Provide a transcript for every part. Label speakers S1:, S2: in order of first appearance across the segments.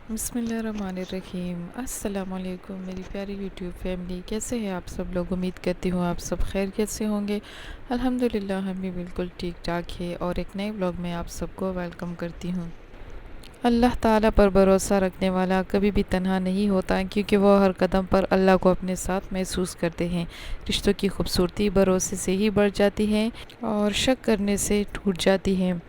S1: बिस्मिल्लाहिर्रहमानिर्रहीम। अस्सलाम वालेकुम मेरी प्यारी यूट्यूब फैमिली, कैसे हैं आप सब लोग। उम्मीद करती हूँ आप सब खैरियत से होंगे। अल्हम्दुलिल्लाह हम भी बिल्कुल ठीक ठाक है और एक नए ब्लॉग में आप सबको वेलकम करती हूँ। अल्लाह ताला पर भरोसा रखने वाला कभी भी तन्हा नहीं होता, क्योंकि वो हर कदम पर अल्लाह को अपने साथ महसूस करते हैं। रिश्तों की खूबसूरती भरोसे से ही बढ़ जाती है और शक करने से टूट जाती है।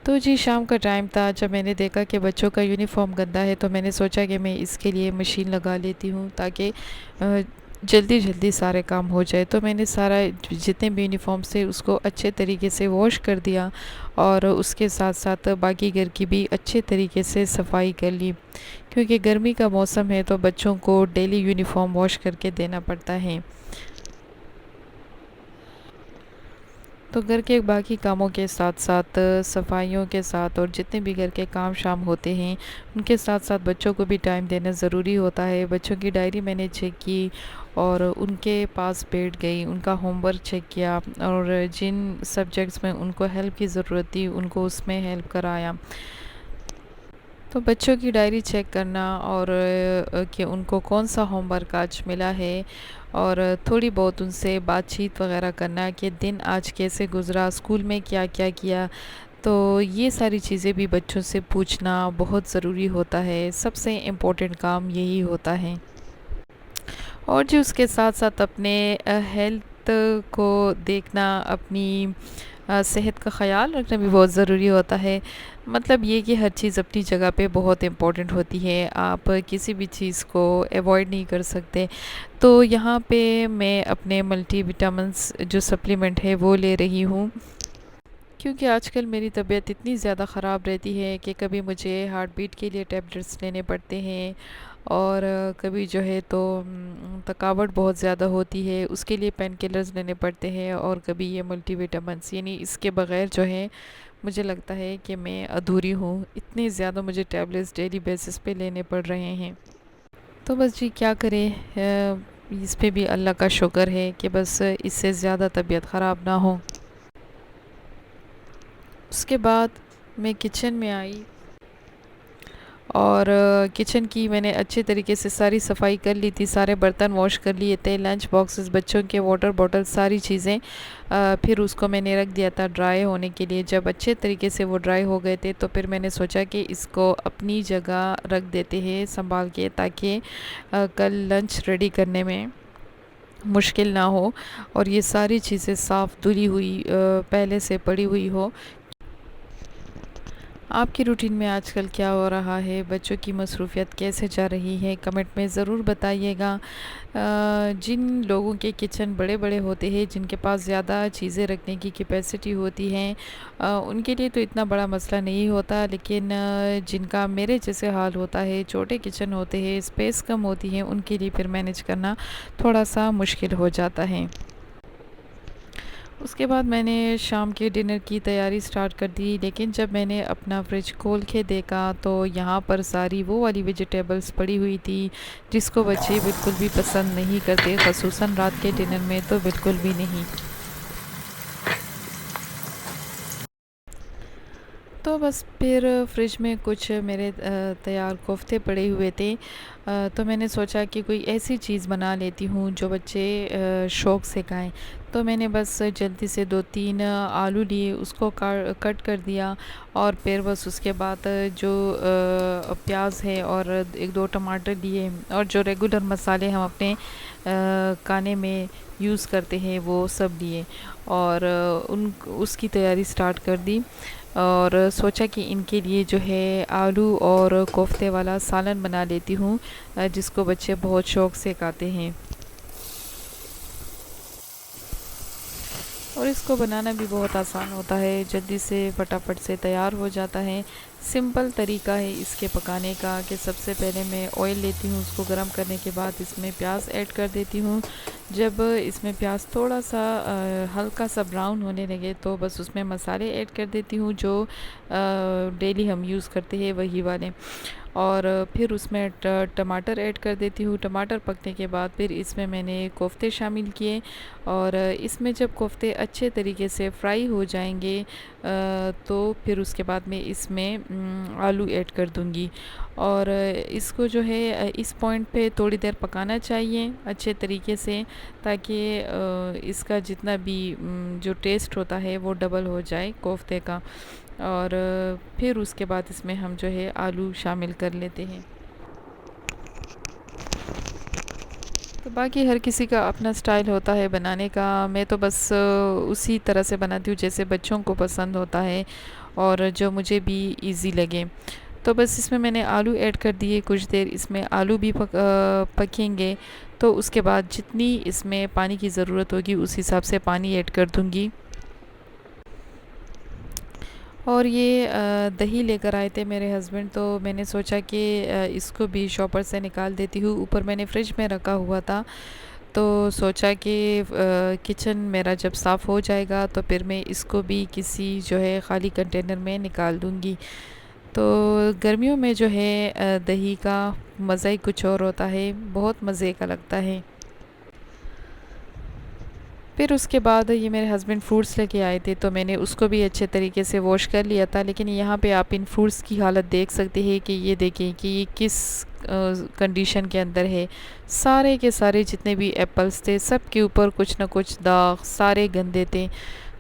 S1: तो जी, शाम का टाइम था जब मैंने देखा कि बच्चों का यूनिफ़ॉर्म गंदा है, तो मैंने सोचा कि मैं इसके लिए मशीन लगा लेती हूँ ताकि जल्दी जल्दी सारे काम हो जाए। तो मैंने सारा जितने भी यूनिफ़ॉर्म से उसको अच्छे तरीके से वॉश कर दिया और उसके साथ साथ बाकी घर की भी अच्छे तरीके से सफाई कर ली, क्योंकि गर्मी का मौसम है तो बच्चों को डेली यूनिफ़ॉर्म वॉश करके देना पड़ता है। तो घर के बाकी कामों के साथ साथ सफाइयों के साथ और जितने भी घर के काम शाम होते हैं उनके साथ साथ बच्चों को भी टाइम देना ज़रूरी होता है। बच्चों की डायरी मैंने चेक की और उनके पास बैठ गई, उनका होमवर्क चेक किया और जिन सब्जेक्ट्स में उनको हेल्प की ज़रूरत थी उनको उसमें हेल्प कराया। तो बच्चों की डायरी चेक करना और कि उनको कौन सा होमवर्क आज मिला है और थोड़ी बहुत उनसे बातचीत वगैरह करना कि दिन आज कैसे गुज़रा, स्कूल में क्या क्या किया। तो ये सारी चीज़ें भी बच्चों से पूछना बहुत ज़रूरी होता है। सबसे इम्पोर्टेंट काम यही होता है। और जी, उसके साथ साथ अपने हेल्थ को देखना, अपनी सेहत का ख़्याल रखना भी बहुत ज़रूरी होता है। मतलब ये कि हर चीज़ अपनी जगह पे बहुत इम्पोर्टेंट होती है, आप किसी भी चीज़ को अवॉइड नहीं कर सकते। तो यहाँ पे मैं अपने मल्टीविटामिन्स जो सप्लीमेंट है वो ले रही हूँ, क्योंकि आजकल मेरी तबीयत इतनी ज़्यादा ख़राब रहती है कि कभी मुझे हार्ट बीट के लिए टैबलेट्स लेने पड़ते हैं और कभी जो है तो थकावट बहुत ज़्यादा होती है, उसके लिए पेन किलर्स लेने पड़ते हैं और कभी ये मल्टीविटामिन्स, यानी इसके बग़ैर जो है मुझे लगता है कि मैं अधूरी हूँ। इतने ज़्यादा मुझे टैबलेट्स डेली बेसिस पे लेने पड़ रहे हैं। तो बस जी, क्या करें, इस पे भी अल्लाह का शुक्र है कि बस इससे ज़्यादा तबीयत ख़राब ना हो। उसके बाद मैं किचन में आई और किचन की मैंने अच्छे तरीके से सारी सफाई कर ली थी, सारे बर्तन वॉश कर लिए थे, लंच बॉक्सेस, बच्चों के वाटर बॉटल, सारी चीज़ें। फिर उसको मैंने रख दिया था ड्राई होने के लिए। जब अच्छे तरीके से वो ड्राई हो गए थे तो फिर मैंने सोचा कि इसको अपनी जगह रख देते हैं संभाल के, ताकि कल लंच रेडी करने में मुश्किल ना हो और ये सारी चीज़ें साफ़ धुली हुई पहले से पड़ी हुई हो। आपकी रूटीन में आजकल क्या हो रहा है, बच्चों की मसरूफ़ियत कैसे जा रही है, कमेंट में ज़रूर बताइएगा। जिन लोगों के किचन बड़े बड़े होते हैं, जिनके पास ज़्यादा चीज़ें रखने की कैपेसिटी होती हैं, उनके लिए तो इतना बड़ा मसला नहीं होता, लेकिन जिनका मेरे जैसे हाल होता है, छोटे किचन होते हैं, स्पेस कम होती है, उनके लिए फिर मैनेज करना थोड़ा सा मुश्किल हो जाता है। उसके बाद मैंने शाम के डिनर की तैयारी स्टार्ट कर दी, लेकिन जब मैंने अपना फ्रिज खोल के देखा तो यहाँ पर सारी वो वाली वेजिटेबल्स पड़ी हुई थी जिसको बच्चे बिल्कुल भी पसंद नहीं करते, ख़ुसूसन रात के डिनर में तो बिल्कुल भी नहीं। तो बस फिर फ्रिज में कुछ मेरे तैयार कोफ्ते पड़े हुए थे, तो मैंने सोचा कि कोई ऐसी चीज़ बना लेती हूँ जो बच्चे शौक़ से खाएं। तो मैंने बस जल्दी से 2-3 आलू लिए, उसको कट कर दिया और फिर बस उसके बाद जो प्याज है और 1-2 टमाटर लिए और जो रेगुलर मसाले हम अपने खाने में यूज़ करते हैं वो सब लिए और उन उसकी तैयारी स्टार्ट कर दी और सोचा कि इनके लिए जो है आलू और कोफ्ते वाला सालन बना लेती हूँ, जिसको बच्चे बहुत शौक़ से खाते हैं। और इसको बनाना भी बहुत आसान होता है, जल्दी से फटाफट से तैयार हो जाता है। सिंपल तरीका है इसके पकाने का कि सबसे पहले मैं ऑयल लेती हूँ, उसको गर्म करने के बाद इसमें प्याज ऐड कर देती हूँ। जब इसमें प्याज थोड़ा सा हल्का सा ब्राउन होने लगे तो बस उसमें मसाले ऐड कर देती हूँ जो डेली हम यूज़ करते हैं वही वाले। और फिर उसमें टमाटर ऐड कर देती हूँ। टमाटर पकने के बाद फिर इसमें मैंने कोफ्ते शामिल किए और इसमें जब कोफ्ते अच्छे तरीके से फ्राई हो जाएंगे तो फिर उसके बाद मैं इसमें आलू ऐड कर दूँगी और इसको जो है इस पॉइंट पे थोड़ी देर पकाना चाहिए अच्छे तरीके से, ताकि इसका जितना भी जो टेस्ट होता है वो डबल हो जाए कोफ्ते का। और फिर उसके बाद इसमें हम जो है आलू शामिल कर लेते हैं। तो बाकी हर किसी का अपना स्टाइल होता है बनाने का। मैं तो बस उसी तरह से बनाती हूँ जैसे बच्चों को पसंद होता है और जो मुझे भी इजी लगे। तो बस इसमें मैंने आलू ऐड कर दिए, कुछ देर इसमें आलू भी पकेंगे। तो उसके बाद जितनी इसमें पानी की ज़रूरत होगी उस हिसाब से पानी ऐड कर दूँगी। और ये दही लेकर आए थे मेरे हस्बैंड, तो मैंने सोचा कि इसको भी शॉपर से निकाल देती हूँ। ऊपर मैंने फ्रिज में रखा हुआ था, तो सोचा कि किचन मेरा जब साफ़ हो जाएगा तो फिर मैं इसको भी किसी जो है ख़ाली कंटेनर में निकाल दूँगी। तो गर्मियों में जो है दही का मज़ा ही कुछ और होता है, बहुत मज़े का लगता है। फिर उसके बाद ये मेरे हस्बैंड फ्रूट्स लेके आए थे, तो मैंने उसको भी अच्छे तरीके से वॉश कर लिया था। लेकिन यहाँ पे आप इन फ्रूट्स की हालत देख सकते हैं कि ये देखें कि ये किस कंडीशन के अंदर है। सारे के सारे जितने भी एप्पल्स थे सब के ऊपर कुछ ना कुछ दाग, सारे गंदे थे।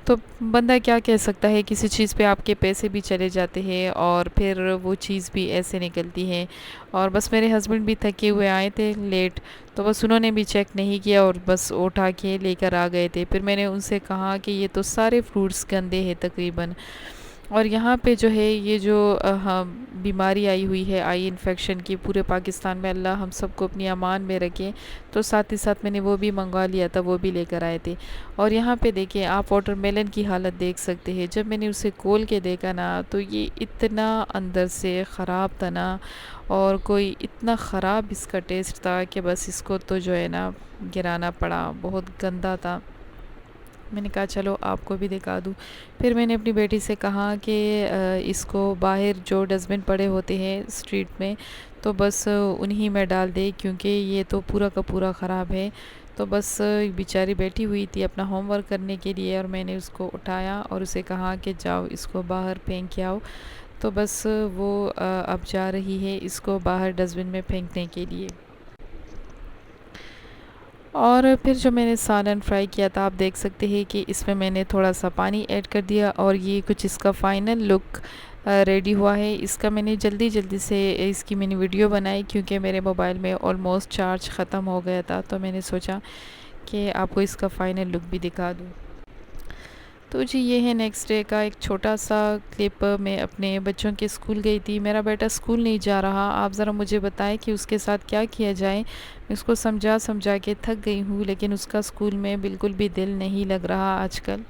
S1: तो बंदा क्या कह सकता है, किसी चीज़ पे आपके पैसे भी चले जाते हैं और फिर वो चीज़ भी ऐसे निकलती है। और बस मेरे हस्बैंड भी थके हुए आए थे लेट, तो बस उन्होंने भी चेक नहीं किया और बस उठा के लेकर आ गए थे। फिर मैंने उनसे कहा कि ये तो सारे फ्रूट्स गंदे हैं तकरीबन। और यहाँ पे जो है ये जो हाँ, बीमारी आई हुई है आई इन्फेक्शन की पूरे पाकिस्तान में, अल्लाह हम सबको अपनी अमान में रखे। तो साथ ही साथ मैंने वो भी मंगवा लिया था, वो भी लेकर आए थे। और यहाँ पे देखिए आप वाटरमेलन की हालत देख सकते हैं। जब मैंने उसे खोल के देखा ना तो ये इतना अंदर से ख़राब था ना, और कोई इतना ख़राब इसका टेस्ट था कि बस इसको तो जो है ना गिराना पड़ा, बहुत गंदा था। मैंने कहा चलो आपको भी दिखा दूँ। फिर मैंने अपनी बेटी से कहा कि इसको बाहर जो डस्टबिन पड़े होते हैं स्ट्रीट में, तो बस उन्हीं में डाल दे, क्योंकि ये तो पूरा का पूरा ख़राब है। तो बस बेचारी बैठी हुई थी अपना होमवर्क करने के लिए और मैंने उसको उठाया और उसे कहा कि जाओ इसको बाहर फेंक के आओ। तो बस वो अब जा रही है इसको बाहर डस्टबिन में फेंकने के लिए। और फिर जो मैंने सालन फ्राई किया था आप देख सकते हैं कि इसमें मैंने थोड़ा सा पानी ऐड कर दिया और ये कुछ इसका फ़ाइनल लुक रेडी हुआ है। इसका मैंने जल्दी जल्दी से इसकी मैंने वीडियो बनाई क्योंकि मेरे मोबाइल में ऑलमोस्ट चार्ज ख़त्म हो गया था, तो मैंने सोचा कि आपको इसका फ़ाइनल लुक भी दिखा दूँ। तो जी ये है नेक्स्ट डे का एक छोटा सा क्लिप। मैं अपने बच्चों के स्कूल गई थी। मेरा बेटा स्कूल नहीं जा रहा। आप ज़रा मुझे बताएं कि उसके साथ क्या किया जाए। मैं उसको समझा समझा के थक गई हूँ, लेकिन उसका स्कूल में बिल्कुल भी दिल नहीं लग रहा आजकल।